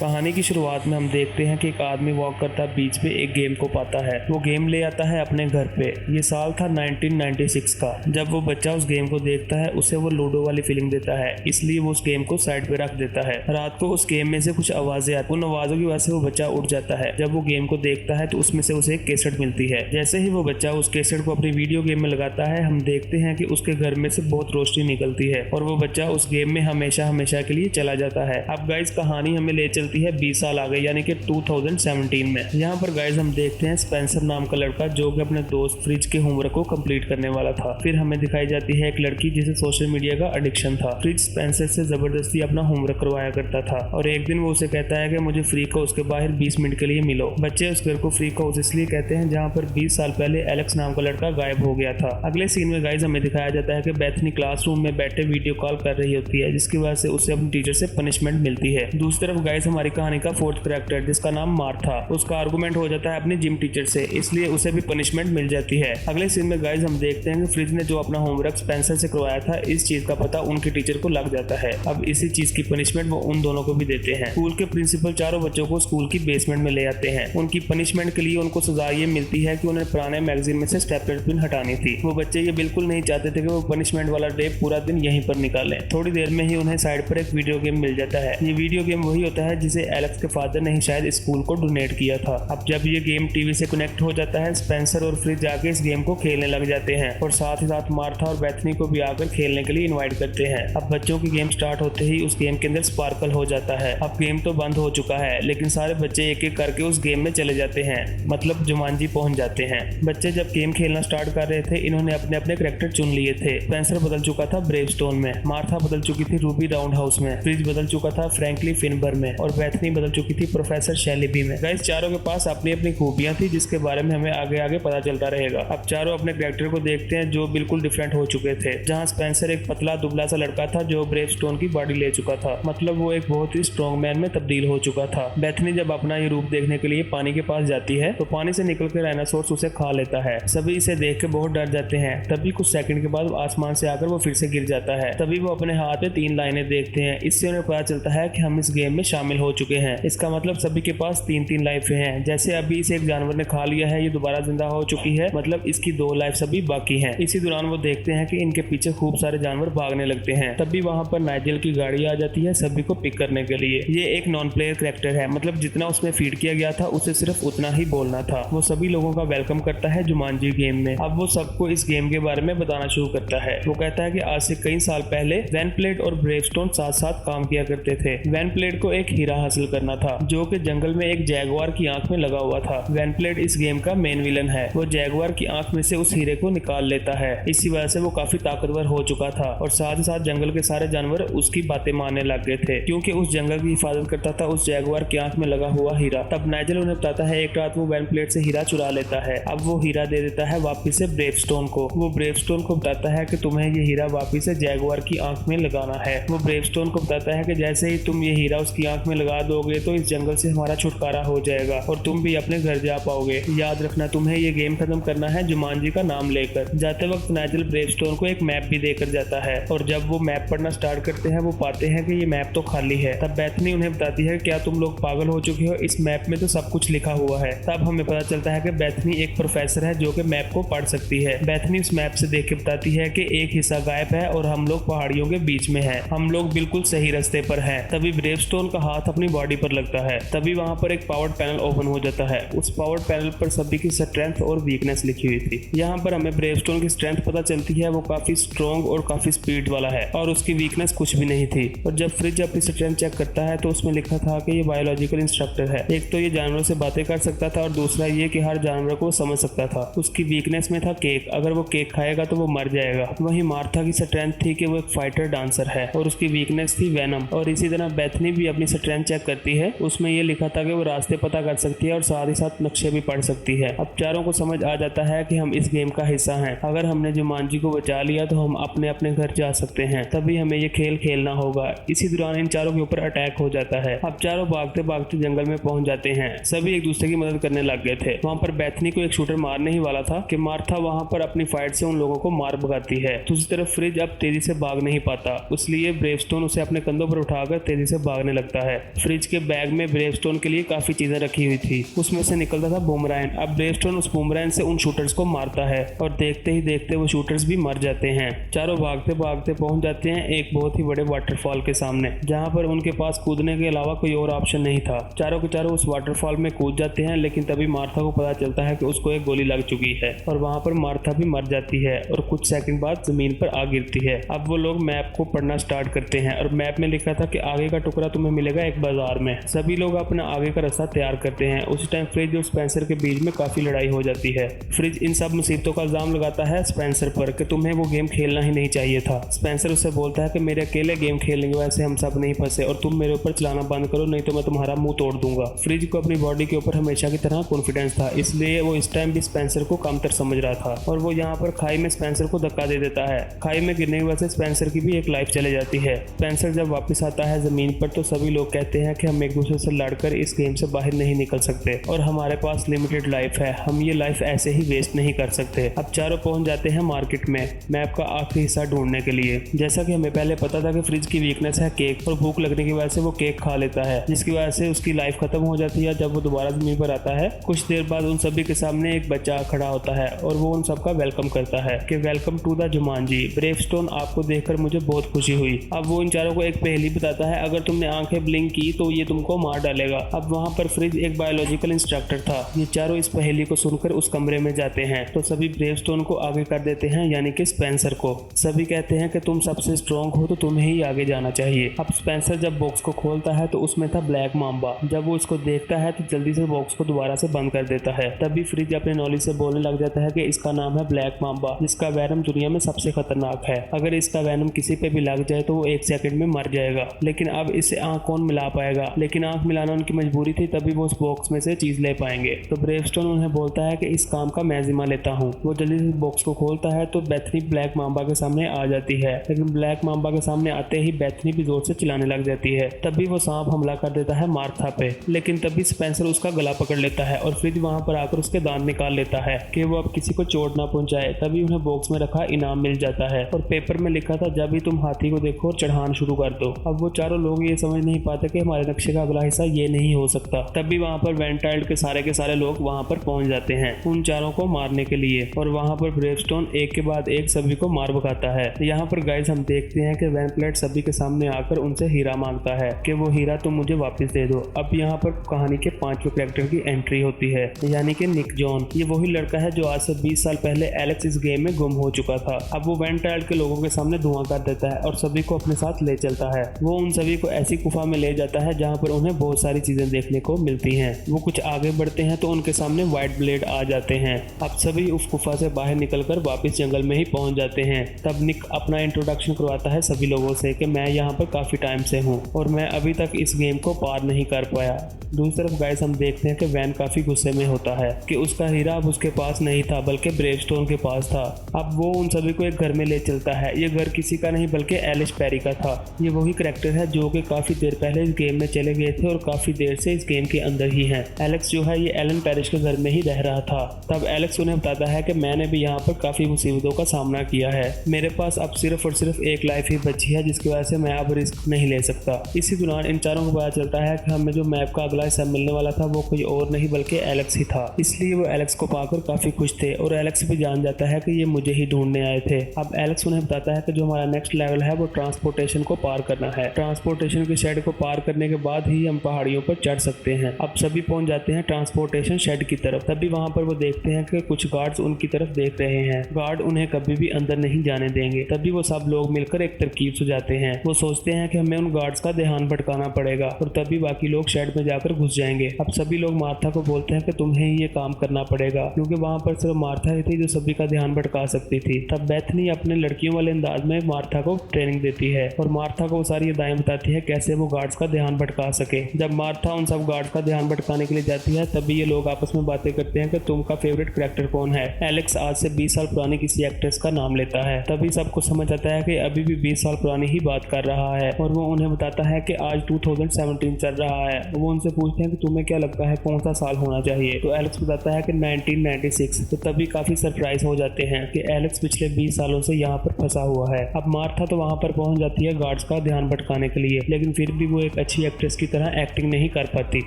कहानी की शुरुआत में हम देखते हैं कि एक आदमी वॉक करता बीच में एक गेम को पाता है। वो गेम ले आता है अपने घर पे। ये साल था 1996 का। जब वो बच्चा उस गेम को देखता है उसे वो लूडो वाली फीलिंग देता है, इसलिए वो उस गेम को साइड पे रख देता है। रात को उस गेम में से कुछ आवाजें आती, उन आवाजों की वजह से वो बच्चा उठ जाता है। जब वो गेम को देखता है तो उसमें से उसे एक कैसेट मिलती है। जैसे ही वो बच्चा उस कैसेट को अपनी वीडियो गेम में लगाता है, हम देखते हैं कि उसके घर में से बहुत रोशनी निकलती है और वो बच्चा उस गेम में हमेशा हमेशा के लिए चला जाता है। अब गाइस कहानी हमें ले चलती है 20 साल आगे, यानी कि 2017 में। यहाँ पर गाइस हम देखते हैं स्पेंसर नाम का लड़का जो कि अपने दोस्त फ्रिज के होमवर्क को कंप्लीट करने वाला था। फिर हमें दिखाई जाती है एक लड़की जिसे सोशल मीडिया का एडिक्शन था। फ्रिज स्पेंसर से जबरदस्ती अपना होमवर्क करवाया करता था और एक दिन वो उसे कहता है कि मुझे फ्री हाउस के बाहर 20 मिनट के लिए मिलो। बच्चे उस घर को फ्री हाउस इसलिए कहते हैं जहाँ पर 20 साल पहले एलेक्स नाम का लड़का गायब हो गया था। अगले सीन में गाइस हमें दिखाया जाता है कि बेथनी क्लासरूम में बैठे वीडियो कॉल कर रही होती है, जिसकी वजह से उसे अपने टीचर से पनिशमेंट मिलती है। दूसरी तरफ गाइस हमारी कहानी का फोर्थ कैरेक्टर जिसका नाम मार्था, उसका आर्गुमेंट हो जाता है अपनी जिम टीचर से, इसलिए उसे भी पनिशमेंट मिल जाती है। अगले सीन में गाइस हम देखते हैं कि फ्रिज ने जो अपना होमवर्क स्पेंसर से करवाया था, इस चीज का पता उनके टीचर को लग जाता है। अब इसी चीज की पनिशमेंट वो उन दोनों को भी देते हैं। स्कूल के प्रिंसिपल चारों बच्चों को स्कूल की बेसमेंट में ले आते हैं। उनकी पनिशमेंट के लिए उनको सजा ये मिलती है कि उन्हें पुराने मैगजीन में से स्टेपलर पिन हटानी थी। वो बच्चे ये बिल्कुल नहीं चाहते थे कि वो पनिशमेंट वाला डे पूरा दिन यहीं पर निकालें। थोड़ी देर में ही उन्हें साइड पर एक वीडियो गेम मिल जाता है। ये वीडियो गेम वही होता है जिसे एलेक्स के फादर ने ही शायद स्कूल को डोनेट किया था। अब जब ये गेम टीवी से कनेक्ट हो जाता है, स्पेंसर और फ्रिज जाके इस गेम को खेलने लग जाते हैं और साथ ही साथ मार्था और बेथनी को भी आकर खेलने के लिए इनवाइट करते हैं। अब बच्चों की गेम स्टार्ट होते ही उस गेम के अंदर स्पार्कल हो जाता है। अब गेम तो बंद हो चुका है, लेकिन सारे बच्चे एक एक करके उस गेम में चले जाते हैं, मतलब जुमानजी पहुंच जाते हैं। बच्चे जब गेम खेलना स्टार्ट कर रहे थे, इन्होंने अपने अपने कैरेक्टर चुन लिए थे। स्पेंसर बदल चुका था ब्रेवस्टोन में, मार्था बदल चुकी थी रूबी राउंड हाउस में, फ्रिज बदल चुका था फ्रैंकली फिनबर में और बेथनी बदल चुकी थी प्रोफेसर शेलीबी में। गाइस चारों के पास अपनी अपनी खूबियां थी जिसके बारे में हमें आगे आगे पता चलता रहेगा। अब चारों अपने कैरेक्टर को देखते हैं जो बिल्कुल डिफरेंट हो चुके थे। जहां स्पेंसर एक पतला दुबला सा लड़का था जो ब्रेवस्टोन की बॉडी ले चुका था, मतलब वो एक बहुत ही स्ट्रॉन्ग मैन में तब्दील हो चुका था। बेथनी जब अपना ये रूप देखने के लिए पानी के पास जाती है तो पानी से निकल के डायनासोर्स उसे खा लेता है। सभी इसे देख के बहुत डर जाते हैं। तभी कुछ सेकंड के बाद आसमान से आकर वो फिर से गिर जाता है। तभी वो अपने हाथ में 3 लाइनें देखते हैं। इससे उन्हें पता चलता है कि हम इस गेम में शामिल हो चुके हैं। इसका मतलब सभी के पास 3-3 लाइफें हैं। जैसे अभी इसे एक जानवर ने खा लिया है, ये दोबारा जिंदा हो चुकी है, मतलब इसकी 2 लाइफ अभी बाकी हैं। इसी दौरान वो देखते हैं कि इनके पीछे खूब सारे जानवर भागने लगते हैं। तभी वहां पर नाइजेल की गाड़ी आ जाती है सभी को पिक करने के लिए। ये एक नॉन प्लेयर कैरेक्टर है, मतलब जितना उसमें फीड किया गया था उसे सिर्फ उतना ही बोलना था। वो सभी लोगों का वेलकम करता है जुमानजी गेम में। अब वो सबको इस गेम के बारे में बताना शुरू करता है। वो कहता है कि आज से कई साल पहले वैन प्लेट और ब्रेवस्टोन साथ साथ काम किया करते थे। वैन प्लेट को एक हीरा हासिल करना था जो कि जंगल में एक जैगुआर की आंख में लगा हुआ था। वैन प्लेट इस गेम का मेन विलन है। वो जैगुआर की आंख में से उस हीरे को निकाल लेता है। इसी वजह से वो काफी ताकतवर हो चुका था और साथ ही साथ जंगल के सारे जानवर उसकी बातें मानने लग गए थे, क्योंकि उस जंगल की हिफाजत करता था उस जैगुआर की आंख में लगा हुआ हीरा। तब नाइजेल उन्हें बताता है एक रात वो वैन प्लेट से हीरा चुरा लेता है। अब वो हीरा दे देता है वापिस से ब्रेवस्टोन को। वो ब्रेवस्टोन को बताता है कि तुम्हें ये हीरा वापिस से जैगुआर की आंख में लगाना है। वो ब्रेवस्टोन को बताता है कि जैसे ही तुम ये हीरा उसकी आंख में लगा दोगे तो इस जंगल से हमारा छुटकारा हो जाएगा और तुम भी अपने घर जा पाओगे। याद रखना तुम्हें ये गेम खत्म करना है जुमानजी का नाम लेकर। जाते वक्त नाइजेल ब्रेवस्टोन को एक मैप भी देकर जाता है और जब वो मैप पढ़ना स्टार्ट करते हैं वो पाते हैं कि ये मैप तो खाली है। तब बेथनी उन्हें बताती है क्या तुम लोग पागल हो चुके हो, इस मैप में तो सब कुछ लिखा हुआ है। तब हमें पता चलता है कि बेथनी एक प्रोफेसर है जो कि मैप को पढ़ सकती है। बेथनी उस मैप से देख के बताती है कि एक हिस्सा गायब है और हम लोग पहाड़ियों के बीच में हैं। हम लोग बिल्कुल सही रास्ते पर हैं। तभी ब्रेवस्टोन का हाथ अपनी बॉडी पर लगता है। तभी वहां पर एक पावर पैनल ओपन हो जाता है। उस पावर पैनल पर सभी की स्ट्रेंथ और वीकनेस लिखी हुई थी। यहाँ पर हमें ब्रेवस्टोन की स्ट्रेंथ पता चलती है, वो काफी स्ट्रॉन्ग और काफी स्पीड वाला है और उसकी वीकनेस कुछ भी नहीं थी। और जब फ्रिज अपनी स्ट्रेंथ चेक करता है तो उसमें लिखा था कि ये बायोलॉजिकल इंस्ट्रक्टर है। एक तो ये जानवरों से बातें कर सकता था और दूसरा ये कि हर जानवर को समझ सकता था। उसकी वीकनेस में था केक, अगर वो केक खाएगा तो वो मर जाएगा। वहीं मार्था की स्ट्रेंथ थी कि वो एक फाइटर डांसर है और उसकी वीकनेस थी वेनम। और इसी तरह बेथनी भी अपनी स्ट्रेंथ चेक करती है, उसमें ये लिखा था कि वो रास्ते पता कर सकती है और साथ ही साथ नक्शे भी पढ़ सकती है। अब चारों को समझ आ जाता है कि हम इस गेम का हिस्सा हैं। अगर हमने जुमानजी को बचा लिया तो हम अपने अपने घर जा सकते हैं। तभी हमें ये खेल खेलना होगा। इसी दौरान इन चारों के ऊपर अटैक हो जाता है। अब चारों भागते भागते जंगल में पहुंच जाते हैं। सभी एक दूसरे की मदद करने लग गए थे। वहाँ पर बेथनी को एक शूटर मारने ही वाला था कि मार्था वहाँ पर अपनी फाइट से उन लोगों को मार भगाती है। दूसरी तरफ फ्रिज अब तेजी से भाग नहीं पाता, इसलिए ब्रेवस्टोन उसे अपने कंधों पर उठाकर तेजी से भागने लगता है। फ्रिज के बैग में ब्रेवस्टोन के लिए काफी चीजें रखी हुई थी, उसमें से निकलता था बूमरैंग। अब ब्रेवस्टोन उस बूमरैंग से उन शूटर्स को मारता है और देखते ही देखते वो शूटर्स भी मर जाते हैं। चारों भागते भागते पहुंच जाते हैं एक बहुत ही बड़े वाटरफॉल के सामने, जहां पर उनके पास कूदने के अलावा कोई और ऑप्शन नहीं था। चारों के चारों उस वाटरफॉल में कूद जाते हैं, लेकिन तभी मार्था को पता चलता है कि उसको एक गोली लग चुकी है और वहां पर मार्था भी मर जाती है और कुछ सेकंड बाद जमीन पर आ गिरती है। अब वो लोग मैप को पढ़ना स्टार्ट करते हैं और मैप में लिखा था कि आगे का टुकड़ा तुम्हें मिलेगा एक बाजार में। सभी लोग अपना आगे का रास्ता तैयार करते हैं। उसी टाइम फ्रिज और स्पेंसर के बीच में काफी लड़ाई हो जाती है। फ्रिज इन सब मुसीबतों का इल्जाम लगाता है स्पेंसर पर कि तुम्हें वो गेम खेलना ही नहीं चाहिए था। स्पेंसर उससे बोलता है कि मेरे अकेले गेम खेलने की वजह से हम सब नहीं फंसे और तुम मेरे ऊपर चलाना बंद करो, नहीं तो मैं तुम्हारा मुंह तोड़ दूंगा। फ्रिज को अपनी बॉडी के ऊपर हमेशा की तरह कॉन्फिडेंस था, इसलिए वो इस टाइम भी स्पेंसर को कमतर समझ रहा था और वो यहाँ पर खाई में स्पेंसर को धक्का दे देता है। खाई में गिरने की वजह से स्पेंसर की भी एक लाइफ चले जाती है। स्पेंसर जब वापस आता है जमीन पर तो सभी लोग कहते हैं कि हम एक दूसरे से लड़कर इस गेम से बाहर नहीं निकल सकते और हमारे पास लिमिटेड लाइफ है, हम ये लाइफ ऐसे ही वेस्ट नहीं कर सकते। अब चारों पहुंच जाते हैं मार्केट में मैप का आखिरी हिस्सा ढूंढने के लिए। जैसा कि हमें पहले पता था कि फ्रिज की वीकनेस है केक और भूख लगने की वजह से वो केक खा लेता है, जिसकी वजह से उसकी लाइफ खत्म हो जाती है। जब वो दोबारा जमीन पर आता है कुछ देर बाद उन सभी के सामने एक बच्चा खड़ा होता है और वो उन सबका वेलकम करता है कि वेलकम टू द जुमांजी। ब्रेवस्टोन आपको देखकर मुझे बहुत खुशी हुई। अब वो इन चारों को एक पहेली बताता है, अगर तुमने आंखें ब्लिंक की तो ये तुमको मार डालेगा। अब वहाँ पर फ्रिज एक बायोलॉजिकल इंस्ट्रक्टर था। ये चारों इस पहेली को सुनकर उस कमरे में जाते हैं तो सभी ब्रेवस्टोन को आगे कर देते हैं, यानी कि स्पेंसर को। सभी कहते हैं कि तुम सबसे स्ट्रॉन्ग हो तो तुम्हें ही आगे जाना चाहिए। अब स्पेंसर जब बॉक्स को खोलता है तो उसमें था ब्लैक माम्बा। जब वो इसको देखता है तो जल्दी से बॉक्स को दोबारा से बंद कर देता है। तभी फ्रिज अपने नॉलेज से बोलने लग जाता है कि इसका नाम है ब्लैक माम्बा, जिसका वैनम दुनिया में सबसे खतरनाक है। अगर इसका वैनम किसी पे भी लग जाए तो वो 1 सेकंड में मर जाएगा। लेकिन अब इसे आंख कौन मिला पाएगा? लेकिन आंख मिलाना उनकी मजबूरी थी, तभी वो उस बॉक्स में से चीज ले पाएंगे। तो ब्रेवस्टोन उन्हें बोलता है कि इस काम का मैं जिम्मा लेता हूँ। वो जल्दी से बॉक्स को खोलता है तो बेथनी ब्लैक माम्बा के सामने आ जाती है, लेकिन ब्लैक माम्बा के सामने आते ही बेथनी भी जोर से चिल्लाने लग जाती है। तभी वो सांप हमला कर देता है मार्था पे, लेकिन तभी स्पेंसर उसका गला पकड़ लेता है और फ्रिज वहां पर आकर उसके दांत निकाल लेता है कि वो अब किसी को चोट ना पहुंचाए। तभी उन्हें बॉक्स में रखा इनाम मिल जाता है और पेपर में लिखा था, जब भी तुम हाथी को देखो और चढ़ान शुरू कर दो। अब वो चारों लोग ये समझ नहीं पाते कि हमारे नक्शे का अगला हिस्सा ये नहीं हो सकता। तभी वहां पर वेंटाइल्ड के सारे लोग वहां पर पहुंच जाते हैं उन चारों को मारने के लिए और वहां पर ब्रेवस्टोन एक के बाद एक सभी को मार भगाता है। यहाँ पर गाइस हम देखते हैं कि वैनप्लेट सभी के सामने आकर उनसे हीरा मांगता है कि वो हीरा तुम मुझे वापस दे दो। अब यहाँ पर कहानी के 5वें कैरेक्टर की एंट्री होती है, यानी कि निक जॉन। ये वही लड़का है जो आज से 20 साल पहले एलेक्स इस गेम में गुम हो चुका था। अब वो वेंटाइल्ड के लोगों के सामने धुआं कर देता है और सभी को अपने साथ ले चलता है। वो उन सभी को ऐसी गुफा में ले जाता है जहाँ पर उन्हें बहुत सारी चीजें देखने को मिलती हैं। वो कुछ आगे बढ़ते हैं तो उनके सामने व्हाइट ब्लेड आ जाते हैं। अब सभी उस गुफा से बाहर निकलकर वापस जंगल में ही पहुंच जाते हैं। तब निक अपना इंट्रोडक्शन करवाता है सभी लोगों से कि मैं यहाँ पर काफी टाइम से हूँ और मैं अभी तक इस गेम को पार नहीं कर पाया। दूसरी तरफ गाइस हम देखते हैं कि वैन काफी गुस्से में होता है कि उसका हीरा अब उसके पास नहीं था बल्कि ब्रेवस्टोन के पास था। अब वो उन सभी को एक घर में ले चलता है। ये घर किसी का नहीं बल्कि एलिस पेरी का था। ये वही कैरेक्टर है जो कि काफी देर पहले इस गेम में चले गए थे और काफी देर से इस गेम के अंदर ही हैं। एलेक्स जो है ये एलन पेरिश के घर में ही रह रहा था। तब एलेक्स उन्हें बताता है कि मैंने भी यहाँ पर काफी मुसीबतों का सामना किया है। मेरे पास अब सिर्फ और सिर्फ एक लाइफ ही बची है, जिसकी वजह से मैं अब रिस्क नहीं ले सकता। इसी दौरान इन चारों को पता चलता है कि हमें जो मैप का अगला हिस्सा मिलने वाला था वो कोई और नहीं बल्कि एलेक्स ही था। इसलिए वो एलेक्स को पाकर काफी खुश थे और एलेक्स भी जान जाता है कि ये मुझे ही ढूंढने आए थे। अब एलेक्स उन्हें बताता है कि जो हमारा नेक्स्ट लेवल है वो ट्रांसपोर्टेशन को पार करना है। ट्रांसपोर्टेशन के शेड को पार करने के बाद ही हम पहाड़ियों पर चढ़ सकते हैं। अब सभी पहुंच जाते हैं ट्रांसपोर्टेशन शेड की तरफ। तभी वहां पर वो देखते हैं कि कुछ गार्ड्स उनकी तरफ देख रहे हैं। गार्ड उन्हें कभी भी अंदर नहीं जाने देंगे। तभी वो सब लोग मिलकर एक तरकीब सुझाते हैं। वो सोचते हैं कि हमें उन गार्ड्स का ध्यान भटकाना पड़ेगा और तभी बाकी लोग शेड में जाकर घुस जाएंगे। अब सभी लोग मार्था को बोलते हैं कि तुम्हें ये काम करना पड़ेगा, क्योंकि वहां पर सिर्फ मार्था ही थी जो सभी का ध्यान भटका सकती थी। तब बेथनी अपने लड़कियों वाले अंदाज में मार्था को ट्रेनिंग देती है और मार्था को सारी हिदायत बताती है कैसे वो गार्ड्स का ध्यान भटका सके। जब मार्था उन सब गार्ड्स का ध्यान भटकाने के लिए जाती है तभी ये लोग आपस में बातें करते हैं कि तुमका फेवरेट कैरेक्टर कौन है। एलेक्स आज से 20 साल पुरानी किसी एक्ट्रेस का नाम लेता है। तभी सबको समझ आता है कि अभी भी 20 साल पुरानी ही बात कर रहा है और वो उन्हें बताता है कि आज 2017 चल रहा है। वो उनसे पूछते हैं कि तुम्हें क्या लगता है कौन सा साल होना चाहिए। तो एलेक्स बताता है कि 1996। तो तभी काफी सरप्राइज हो जाते हैं कि एलेक्स पिछले 20 सालों से यहाँ पर फंसा हुआ है। अब मार्था तो वहाँ पर पहुँच जाती है गार्ड्स का ध्यान भटकाने के लिए, लेकिन फिर भी वो एक अच्छी एक्ट्रेस की तरह एक्टिंग नहीं कर पाती।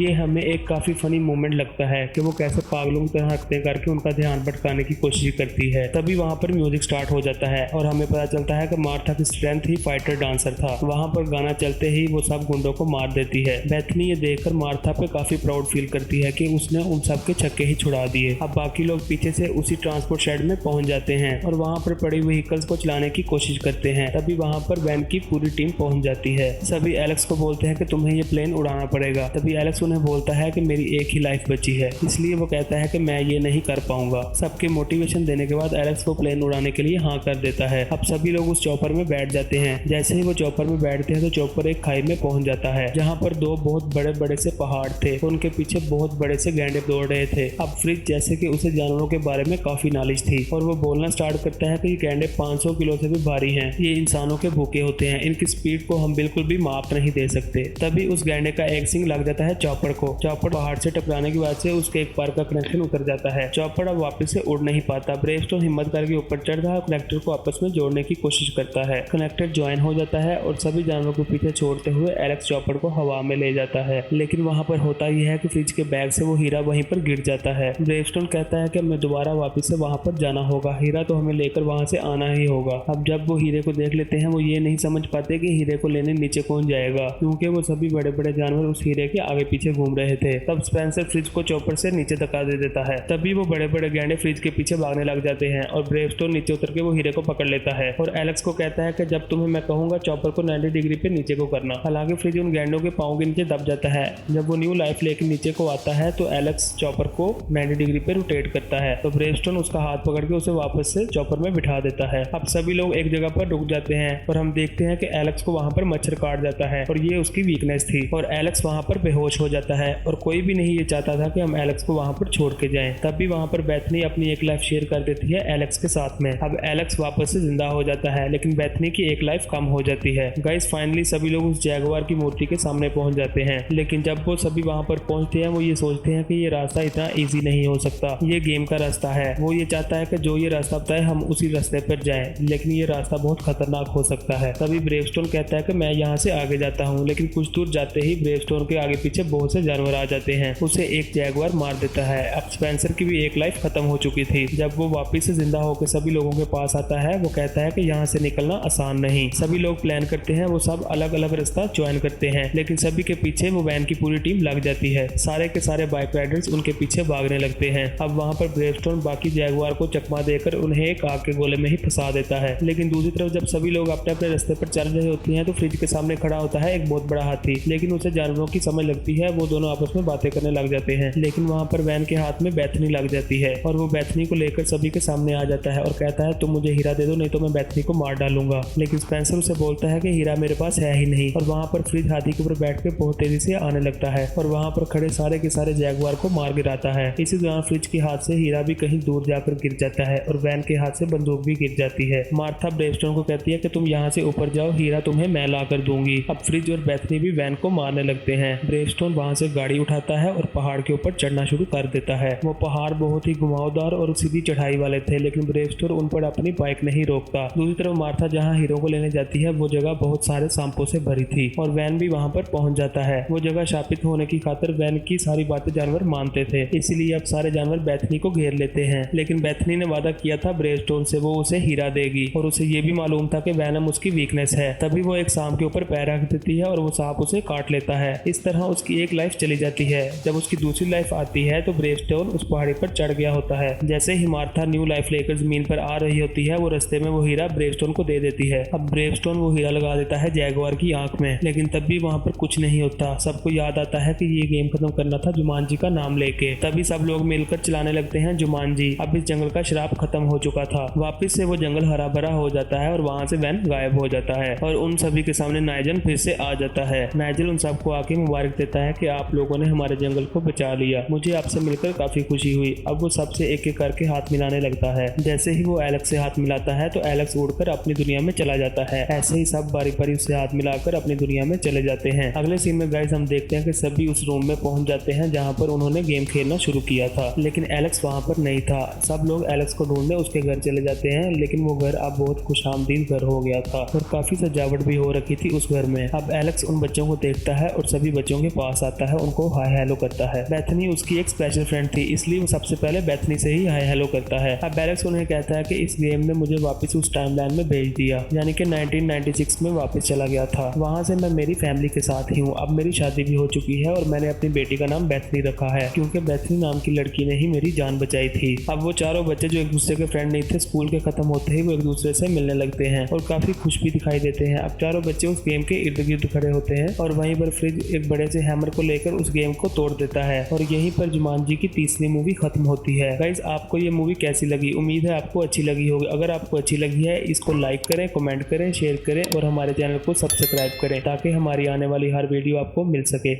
ये हमें एक काफी फनी मोमेंट लगता है कि वो कैसे पागलों की तरह हरकतें करके उनका ध्यान भटकाने की कोशिश करती है। तभी वहाँ पर म्यूजिक स्टार्ट हो जाता है और हमें पता चलता है कि मार्था की स्ट्रेंथ ही फाइटर डांसर था। वहाँ पर गाना चलते ही वो सब गुंडों को मार देती है। बेथनी ये देखकर मार्था पे काफी प्राउड फील करती है कि उसने उन सब के छक्के ही छुड़ा दिए। अब बाकी लोग पीछे से उसी ट्रांसपोर्ट शेड में पहुंच जाते हैं और वहाँ पर पड़ी व्हीकल्स को चलाने की कोशिश करते हैं। तभी वहाँ पर वैन की पूरी टीम पहुंच जाती है। सभी एलेक्स को बोलते हैं कि तुम्हें ये प्लेन उड़ाना पड़ेगा। तभी एलेक्स उन्हें बोलता है कि मेरी एक ही लाइफ बची है, इसलिए वो कहता है कि मैं ये नहीं कर पाऊंगा। सबके मोटिवेशन देने के बाद एलेक्स को प्लेन उड़ाने के लिए हाँ कर देता है। अब सभी लोग उस चॉपर में बैठ जाते हैं। जैसे ही वो चॉपर में बैठते हैं तो चॉपर एक खाई में पहुंच जाता है जहाँ पर दो बहुत बड़े बड़े से पहाड़ थे। उनके पीछे बहुत बड़े से गैंडे दौड़ रहे थे। अब फ्रिज जैसे कि उसे जानवरों के बारे में काफी नॉलेज थी और वो बोलना स्टार्ट करता है कि ये गैंडे 500 किलो से भी भारी हैं। ये इंसानों के भूखे होते हैं, इनकी स्पीड को हम बिल्कुल भी माप नहीं दे सकते। तभी उस गैंडे का एक सिंग लग जाता है चॉपर को। चॉपर पहाड़ से टकराने की वजह से उसके एक पैर का कनेक्शन उतर जाता है। चॉपर अब वापस से उड़ नहीं पाता। ब्रेवस्टोन हिम्मत करके ऊपर चढ़ता है और कनेक्टर को आपस में जोड़ने की कोशिश करता है। कनेक्टर ज्वाइन हो जाता है और सभी जानवरों को पीछे छोड़ते हुए एलेक्स चॉपर को हवा में ले जाता है। लेकिन वहाँ पर होता यह है कि फ्रिज के बैग से वो हीरा वहीं पर गिर जाता है। ब्रेवस्टोन कहता है कि हमें दोबारा वापस से वहाँ पर जाना होगा, हीरा तो हमें लेकर वहाँ से आना ही होगा। अब जब वो हीरे को देख लेते हैं वो ये नहीं समझ पाते कि हीरे को लेने नीचे कौन जाएगा, क्योंकि वो सभी बड़े बड़े जानवर उस हीरे के आगे पीछे घूम रहे थे। तब स्पेंसर फ्रिज को चॉपर से नीचे धक्का दे देता है। तभी वो बड़े बड़े गैंडे फ्रिज के पीछे भागने लग जाते हैं और ब्रेवस्टोन नीचे उतर के वो हीरे को पकड़ लेता है और एलेक्स को कहता है कि जब तुम्हें मैं कहूंगा चॉपर को 90 डिग्री पे नीचे को करना। हालांकि फ्रिज उन गैंडों के पाँव के नीचे दब जाता है। जब वो न्यू लाइफ लेके नीचे को आता है तो एलेक्स चॉपर को 90 डिग्री पे रोटेट करता है तो ब्रेवस्टोन उसका हाथ पकड़ के उसे वापस से चॉपर में बिठा देता है। अब सभी लोग एक जगह पर रुक जाते हैं और हम देखते हैं कि एलेक्स को वहां पर मच्छर काट जाता है और ये उसकी वीकनेस थी और एलेक्स वहां पर बेहोश हो जाता है और कोई भी नहीं ये चाहता था कि हम एलेक्स को वहां पर छोड़ के जाएं। तभी वहां पर बेथनी अपनी एक लाइफ शेयर कर देती है एलेक्स के साथ में। अब एलेक्स वापस से जिंदा हो जाता है लेकिन बेथनी की एक लाइफ कम हो जाती है। गाइस फाइनली सभी लोग उस जैगुआर की मूर्ति के सामने पहुंच जाते हैं, लेकिन जब वो सभी वहां पर पहुंचते हैं वो ये सोचते हैं कि ये रास्ता इतना इजी नहीं हो सकता, ये गेम का रास्ता है। वो ये चाहता है कि जो ये रास्ता बताए हम उसी रास्ते पर जाएं, लेकिन ये रास्ता बहुत खतरनाक हो सकता है। तभी ब्रेवस्टोन कहता है कि मैं यहाँ से आगे जाता हूँ, लेकिन कुछ दूर जाते ही ब्रेवस्टोन के आगे पीछे बहुत से जानवर आ जाते हैं। उसे एक जैगुआर मार देता है। अब स्पेंसर की भी एक लाइफ खत्म हो चुकी थी। जब वो वापस से जिंदा होकर सभी लोगों के पास आता है वो कहता है कि यहाँ से निकलना आसान नहीं। सभी लोग प्लान करते हैं, वो सब अलग अलग रास्ता ज्वाइन करते हैं, लेकिन सभी के पीछे वो वैन की पूरी टीम लग जाती है। सारे के सारे बाइक राइडर्स उनके पीछे भागने लगते हैं। अब वहाँ पर ब्रेवस्टोन बाकी जैगुआर को चकमा देकर उन्हें एक आग के गोले में ही फंसा देता है। लेकिन दूसरी तरफ जब सभी लोग अपने अपने रास्ते पर चल रहे होते हैं तो फ्रिज के सामने खड़ा होता है एक बहुत बड़ा हाथी, लेकिन उसे जानवरों की समझ लगती है। वो दोनों आपस में बातें करने लग जाते हैं, लेकिन वहाँ पर वैन के हाथ में बेथनी लग जाती है और वो बेथनी को लेकर सभी के सामने आ जाता है और कहता है तुम मुझे हीरा दे दो नहीं तो मैं बेथनी को मार डालूंगा। लेकिन स्पेंसर उसे बोलता है कि हीरा मेरे पास है ही नहीं और वहाँ पर फ्रिज हाथी के ऊपर बैठ के बहुत तेजी से आने लगता है और वहाँ पर खड़े सारे के सारे जैगुआर को मार गिराता है। इसी दौरान फ्रिज के हाथ से हीरा भी कहीं दूर जाकर गिर जाता है और वैन के हाथ से बंदूक भी गिर जाती है। मार्था ब्रेवस्टोन को कहती है कि तुम यहाँ से ऊपर जाओ, हीरा तुम्हें मैं ला कर दूंगी। अब फ्रिज और बेथनी भी वैन को मारने लगते हैं। ब्रेवस्टोन वहाँ से गाड़ी उठाता है और पहाड़ के ऊपर चढ़ना शुरू कर देता है। वो पहाड़ बहुत ही घुमावदार और सीधी चढ़ाई वाले थे, लेकिन ब्रेवस्टोन उन पर अपनी बाइक नहीं रोकता। दूसरी तरफ मार्था जहाँ हीरो को लेने जाती है वो जगह बहुत सारे सांपों से भरी थी और वैन भी वहाँ पर पहुंच जाता है। वो जगह शापित होने की खातिर वैन की सारी बातें जानवर मानते थे, इसीलिए अब सारे जानवर बेथनी को घेर लेते हैं। लेकिन बेथनी ने वादा किया था ब्रेवस्टोन से वो उसे हीरा देगी और उसे ये भी मालूम था कि वैनम उसकी वीकनेस है। तभी वो एक सांप के ऊपर पैर रख देती है और वो सांप उसे काट लेता है। इस तरह उसकी एक लाइफ चली जाती है। जब उसकी दूसरी लाइफ आती है तो ब्रेवस्टोन उस पहाड़ी पर चढ़ गया होता है। जैसे ही मार्था न्यू लाइफ लेकर जमीन पर आ रही होती है वो रास्ते में वो हीरा ब्रेवस्टोन को दे देती है। अब ब्रेवस्टोन वो हीरा लगा देता है जैगुआर की आंख में, लेकिन तब भी वहाँ पर कुछ नहीं होता। सबको याद आता है कि ये गेम खत्म करना था जुमानजी का नाम लेके। तभी सब लोग मिलकर चलाने लगते हैं जुमानजी। अब इस जंगल का श्राप खत्म हो चुका था। वापस से वो जंगल हरा भरा हो जाता है और वहाँ से वैन गायब हो जाता है और उन सभी के सामने नाइजल फिर से आ जाता है। नाइजल उन सबको आके मुबारक देता है कि आप लोगों ने हमारे जंगल को बचा लिया, मुझे आपसे मिलकर काफी खुशी हुई। अब वो सबसे एक एक करके हाथ मिलाने लगता है। जैसे ही वो एलेक्स से हाथ मिलाता है तो एलेक्स उड़कर अपनी दुनिया में चला जाता है। ऐसे ही सब बारी बारी उससे हाथ मिलाकर अपनी दुनिया में चले जाते हैं। अगले सीन में गाइस हम देखते हैं कि सभी उस रूम में पहुंच जाते हैं जहां पर उन्होंने गेम खेलना शुरू किया था, लेकिन एलेक्स वहां पर नहीं था। सब लोग एलेक्स को ढूंढने उसके घर चले जाते हैं, लेकिन वो घर अब बहुत खुशामदीद ही घर हो गया था और काफी सजावट भी हो रखी थी उस घर में। अब एलेक्स उन बच्चों को देखता है और सभी बच्चों के पास आता है, उनको हाय हेलो करता है। बेथनी उसकी एक स्पेशल फ्रेंड थी, इसलिए वो सबसे पहले बेथनी से ही हाय हेलो करता है। अब एलेक्स उन्हें कहता है कि इस गेम ने मुझे वापस उस टाइमलाइन में भेज दिया, यानी कि 1996 में वापस चला गया था। वहां से मैं मेरी फैमिली के साथ ही हूँ। अब मेरी शादी भी हो चुकी है और मैंने अपनी बेटी का नाम बेथनी रखा है, क्योंकि बेथनी नाम की लड़की ने ही मेरी जान बचाई थी। अब वो चारों बच्चे जो एक दूसरे के फ्रेंड नहीं थे, स्कूल के खत्म होते ही वो एक दूसरे से मिलने लगते हैं और काफी खुश भी दिखाई देते हैं। अब चारों बच्चे उस गेम के इर्द गिर्द खड़े होते हैं और वहीं पर फ्रिज एक बड़े से हैमर को लेकर उस गेम को तोड़ देता है और यहीं पर जुमानजी की तीसरी मूवी खत्म होती है। गाइस, आपको ये मूवी कैसी लगी? उम्मीद है आपको अच्छी लगी होगी। अगर आपको अच्छी लगी है इसको लाइक करें, कमेंट करें, शेयर करें और हमारे चैनल को सब्सक्राइब करें ताकि हमारी आने वाली हर वीडियो आपको मिल सके।